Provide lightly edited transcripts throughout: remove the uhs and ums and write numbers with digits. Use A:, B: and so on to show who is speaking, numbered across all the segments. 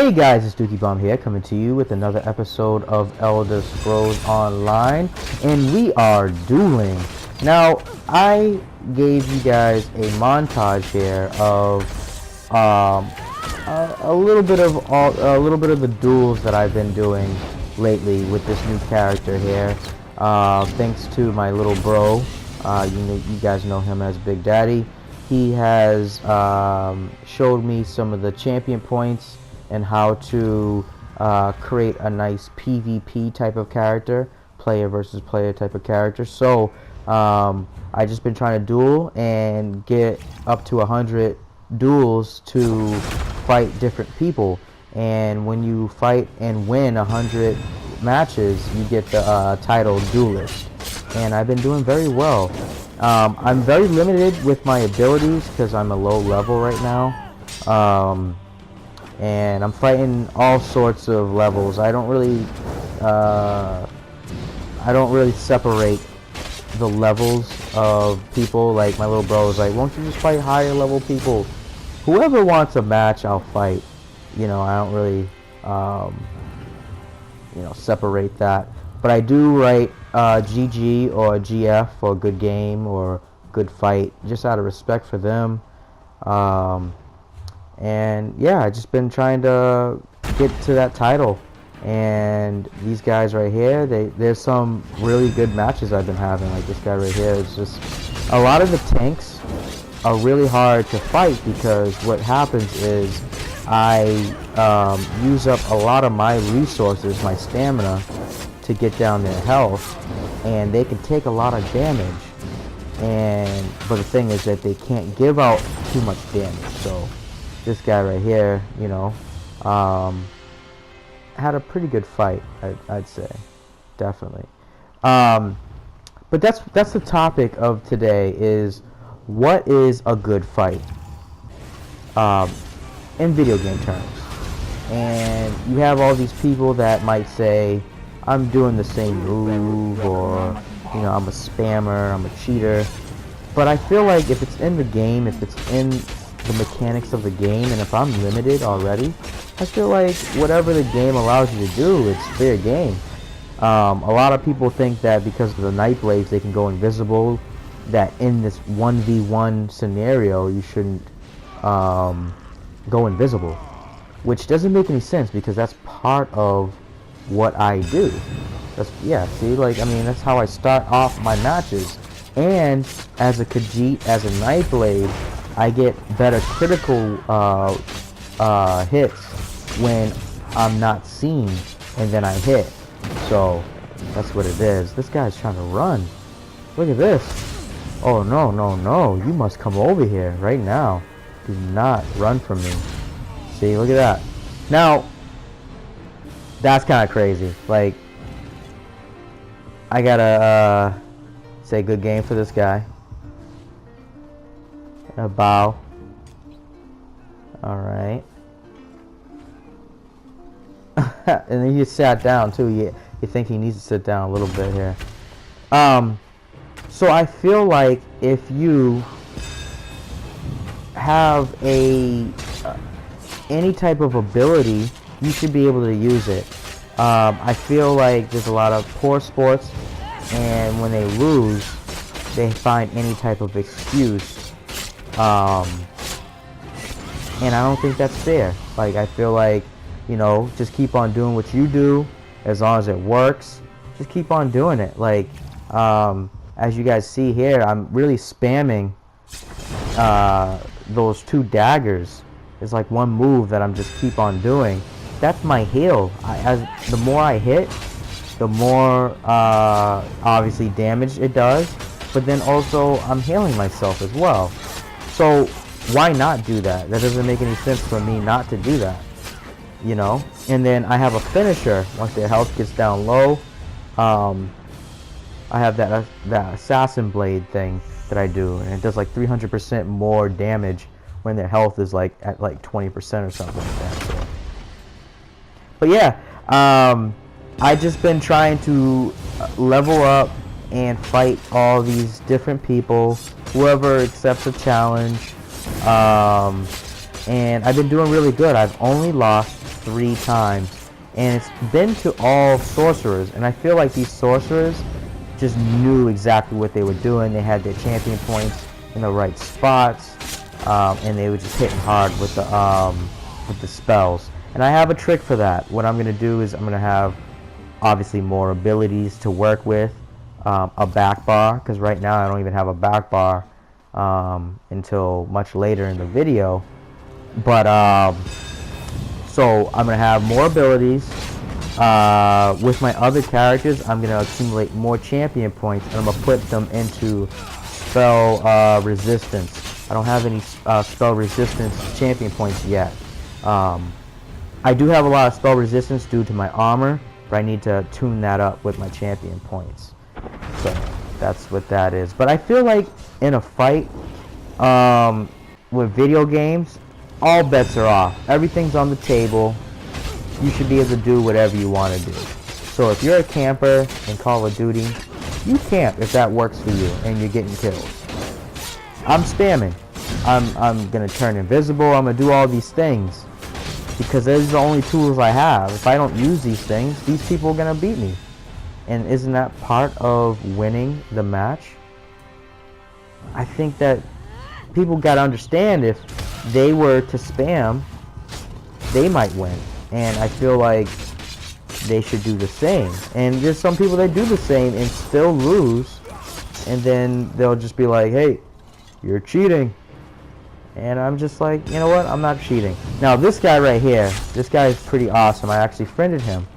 A: Hey guys, it's Dookie here, coming to you with another episode of Elder Scrolls Online, and we are dueling. Now, I gave you guys a montage here of a little bit of the duels that I've been doing lately with this new character here. Thanks to my little bro, you guys know him as Big Daddy. He has showed me some of the champion points and how to create a nice PvP type of character, player versus player type of character. So I just been trying to duel and get up to 100 duels to fight different people. And when you fight and win 100 matches, you get the title duelist. And I've been doing very well. I'm very limited with my abilities because I'm a low level right now. And I'm fighting all sorts of levels. I don't really separate the levels of people. Like my little bro is like, won't you just fight higher level people? Whoever wants a match, I'll fight. You know, I don't really separate that. But I do write GG or GF for good game or good fight, just out of respect for them. And yeah, I just been trying to get to that title. And these guys right here, there's some really good matches I've been having. Like this guy right here, it's just a lot of the tanks are really hard to fight because what happens is I use up a lot of my resources, my stamina, to get down their health, and they can take a lot of damage. But the thing is that they can't give out too much damage. So this guy right here, had a pretty good fight, I'd say, definitely. But that's the topic of today: is what is a good fight in video game terms. And you have all these people that might say, I'm doing the same move, or I'm a spammer, I'm a cheater. But I feel like if it's in the game, if it's in the mechanics of the game, and if I'm limited already, I feel like whatever the game allows you to do, it's fair game. A lot of people think that because of the night blades they can go invisible, that in this 1v1 scenario you shouldn't go invisible, which doesn't make any sense because that's part of what I do. That's that's how I start off my matches. And as a Khajiit, as a Nightblade, I get better critical hits when I'm not seen, and then I hit. So that's what it is. This guy's trying to run. Look at this. Oh no, no, no. You must come over here right now. Do not run from me. See, look at that. Now, that's kind of crazy. Like, I gotta say good game for this guy. A bow. Alright. And then he sat down too. You think he needs to sit down a little bit here. So I feel like if you have any type of ability, you should be able to use it. I feel like there's a lot of poor sports, and when they lose, they find any type of excuse. And I don't think that's fair. Like, I feel like, just keep on doing what you do. As long as it works, just keep on doing it. Like, as you guys see here, I'm really spamming those two daggers. It's like one move that I'm just keep on doing. That's my heal. The more I hit, the more obviously damage it does. But then also I'm healing myself as well. So why not do that? That doesn't make any sense for me not to do that. And then I have a finisher once their health gets down low. I have that assassin blade thing that I do, and it does like 300% more damage when their health is like at like 20% or something like that. So. But yeah, I just been trying to level up and fight all these different people, whoever accepts a challenge. And I've been doing really good. I've only lost 3 times, and it's been to all sorcerers, and I feel like these sorcerers just knew exactly what they were doing. They had their champion points in the right spots, and they were just hitting hard with the spells. And I have a trick for that. What I'm gonna do is I'm gonna have obviously more abilities to work with, a back bar, because right now I don't even have a back bar until much later in the video. But so I'm gonna have more abilities. With my other characters, I'm gonna accumulate more champion points, and I'm gonna put them into spell resistance. I don't have any spell resistance champion points yet. I do have a lot of spell resistance due to my armor, but I need to tune that up with my champion points. So that's what that is. But I feel like in a fight with video games, all bets are off. Everything's on the table. You should be able to do whatever you want to do. So if you're a camper in Call of Duty, you camp if that works for you and you're getting kills. I'm spamming. I'm gonna turn invisible. I'm gonna do all these things because those are the only tools I have. If I don't use these things, these people are gonna beat me. And isn't that part of winning the match? I think that people gotta understand, if they were to spam, they might win. And I feel like they should do the same. And there's some people that do the same and still lose, and then they'll just be like, hey, you're cheating. And I'm just like, you know what, I'm not cheating. Now this guy right here, this guy is pretty awesome. I actually friended him.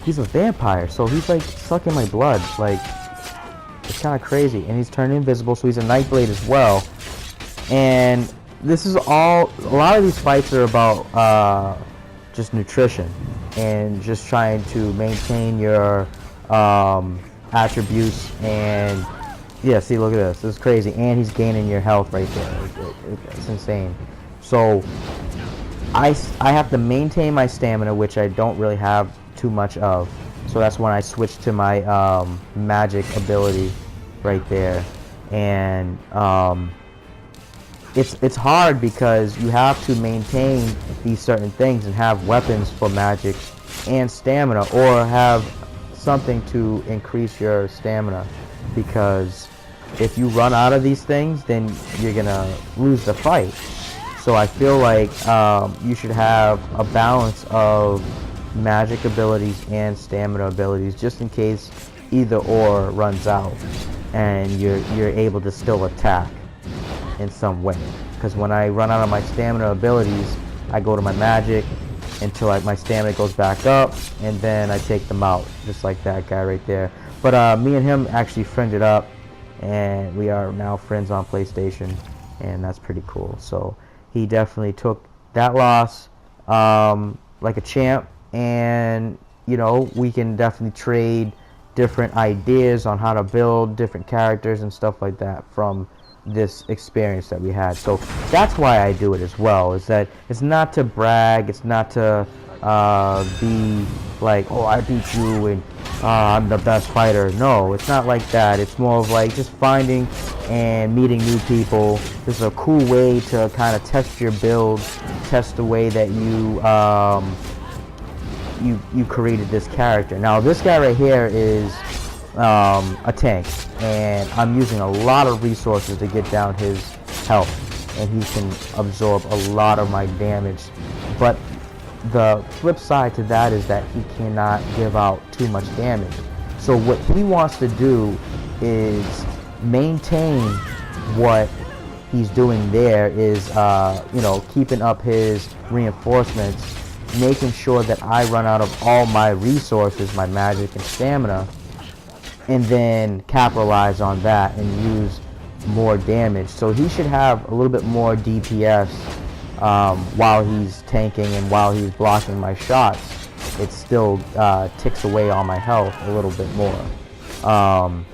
A: He's a vampire, so he's like sucking my blood. Like, it's kind of crazy. And he's turned invisible, so he's a Nightblade as well. And this is all, a lot of these fights are about just nutrition and just trying to maintain your attributes. And yeah, see, look at this. This is crazy. And he's gaining your health right there. It's insane. So I have to maintain my stamina, which I don't really have too much of. So that's when I switch to my magic ability right there. And it's hard because you have to maintain these certain things and have weapons for magic and stamina, or have something to increase your stamina, because if you run out of these things, then you're gonna lose the fight. So I feel like you should have a balance of magic abilities and stamina abilities, just in case either or runs out and you're able to still attack in some way. Because when I run out of my stamina abilities, I go to my magic until my stamina goes back up, and then I take them out, just like that guy right there. But me and him actually friended up, and we are now friends on PlayStation, and that's pretty cool. So he definitely took that loss like a champ, and you know, we can definitely trade different ideas on how to build different characters and stuff like that from this experience that we had. So that's why I do it as well, is that it's not to brag, it's not to be like, oh, I beat you and I'm the best fighter. No, it's not like that. It's more of like just finding and meeting new people. This is a cool way to kind of test your build, test the way that you created this character. Now this guy right here is a tank, and I'm using a lot of resources to get down his health, and he can absorb a lot of my damage. But the flip side to that is that he cannot give out too much damage. So what he wants to do is maintain what he's doing there, is you know, keeping up his reinforcements, making sure that I run out of all my resources, my magic and stamina, and then capitalize on that and use more damage. So he should have a little bit more DPS while he's tanking and while he's blocking my shots. It still ticks away on my health a little bit more. And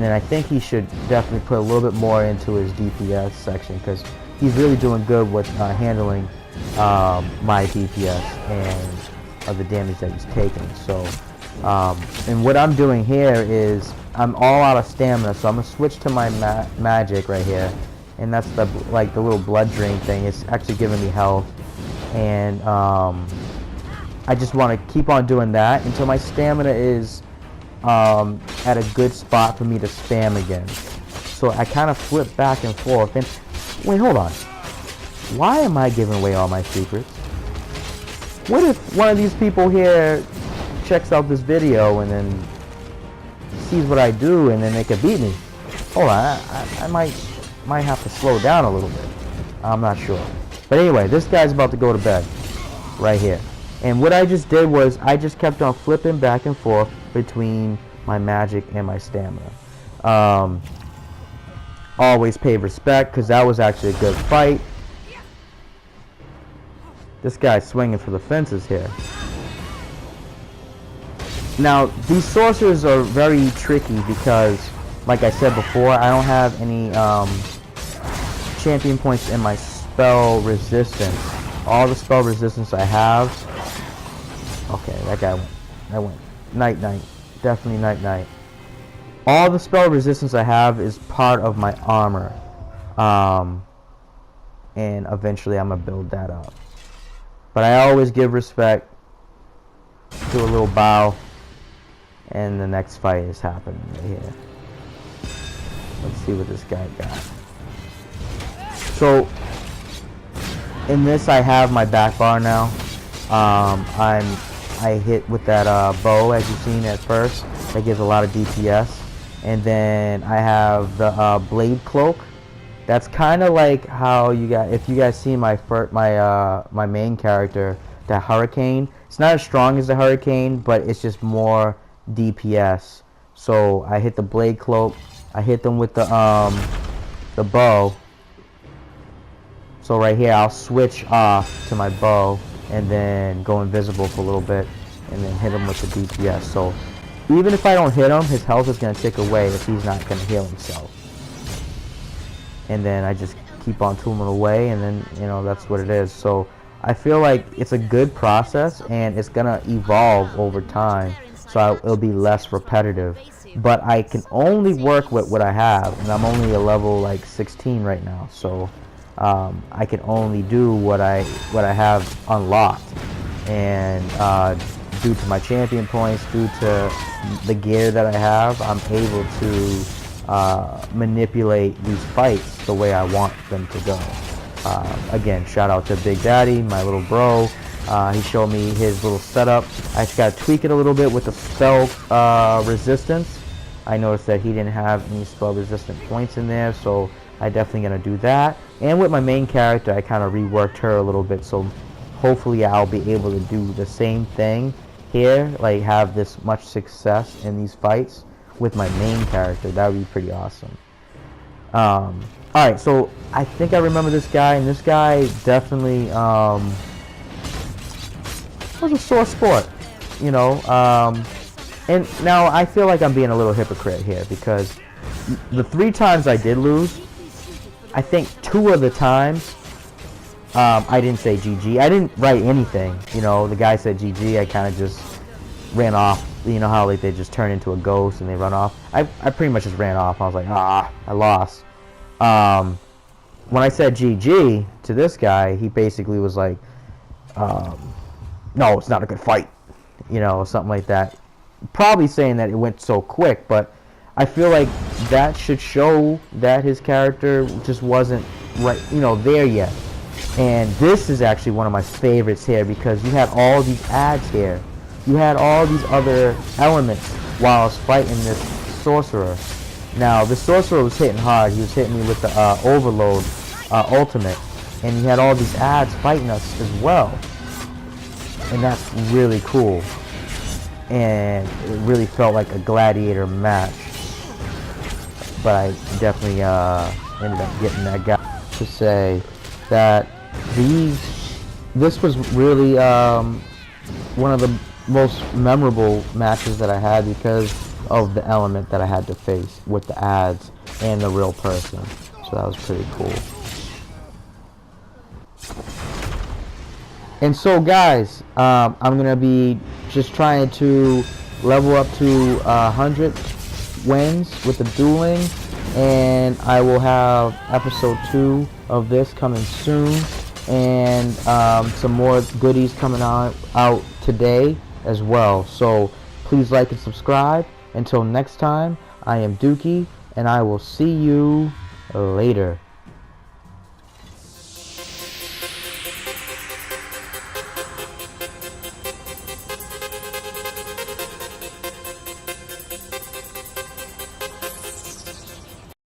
A: then I think he should definitely put a little bit more into his DPS section, because he's really doing good with handling my DPS and the damage that he's taking. So and what I'm doing here is I'm all out of stamina, so I'm gonna switch to my magic right here, and that's the like the little blood drain thing. It's actually giving me health, and I just want to keep on doing that until my stamina is at a good spot for me to spam again. So I kind of flip back and forth. And wait, hold on. Why am I giving away all my secrets? What if one of these people here checks out this video and then sees what I do and then they could beat me? Hold on, I might have to slow down a little bit. I'm not sure. But anyway, this guy's about to go to bed right here. And what I just did was I just kept on flipping back and forth between my magic and my stamina. Always pay respect, because that was actually a good fight. This guy's swinging for the fences here. Now, these sorcerers are very tricky because, like I said before, I don't have any champion points in my spell resistance. All the spell resistance I have... Okay, that went. Night-night. Definitely night-night. All the spell resistance I have is part of my armor. And eventually I'm going to build that up. But I always give respect. Do a little bow. And the next fight is happening right here. Let's see what this guy got. So, in this I have my back bar now. I hit with that bow, as you've seen at first. That gives a lot of DPS. And then I have the blade cloak. That's kind of like how you got, if you guys see my my main character, the hurricane. It's not as strong as the hurricane, but it's just more DPS. So I hit the blade cloak. I hit them with the bow. So right here, I'll switch off to my bow and then go invisible for a little bit, and then hit him with the DPS. So even if I don't hit him, his health is going to tick away if he's not going to heal himself. And then I just keep on tooling away, and then, you know, that's what it is. So I feel like it's a good process, and it's going to evolve over time. So it'll be less repetitive. But I can only work with what I have, and I'm only a level like 16 right now. So I can only do what I have unlocked. And due to my champion points, due to the gear that I have, I'm able to manipulate these fights the way I want them to go. Again, shout out to Big Daddy, my little bro. He showed me his little setup. I just got to tweak it a little bit with the spell resistance. I noticed that he didn't have any spell resistant points in there, so I definitely gonna do that. And with my main character, I kind of reworked her a little bit, so hopefully I'll be able to do the same thing here, like have this much success in these fights with my main character. That would be pretty awesome. Alright, so I think I remember this guy, and this guy definitely was a sore sport, you know. And now I feel like I'm being a little hypocrite here, because the 3 times I did lose, I think 2 of the times I didn't say GG. I didn't write anything, you know. The guy said GG. I kind of just ran off. You know how like they just turn into a ghost and they run off. I pretty much just ran off. I was like, I lost. When I said GG to this guy, he basically was like, no, it's not a good fight, you know, something like that. Probably saying that it went so quick, but I feel like that should show that his character just wasn't right, you know, there yet. And this is actually one of my favorites here, because you had all these ads here. You had all these other elements while I was fighting this sorcerer. Now, the sorcerer was hitting hard. He was hitting me with the overload ultimate. And he had all these ads fighting us as well. And that's really cool. And it really felt like a gladiator match. But I definitely ended up getting that guy to say that this was really one of the most memorable matches that I had, because of the element that I had to face with the ads and the real person. So that was pretty cool. And so guys, I'm gonna be just trying to level up to 100 wins with the dueling, and I will have episode 2 of this coming soon, and some more goodies coming out today as well. So please like and subscribe. Until next time, I am Dookie, and I will see you later.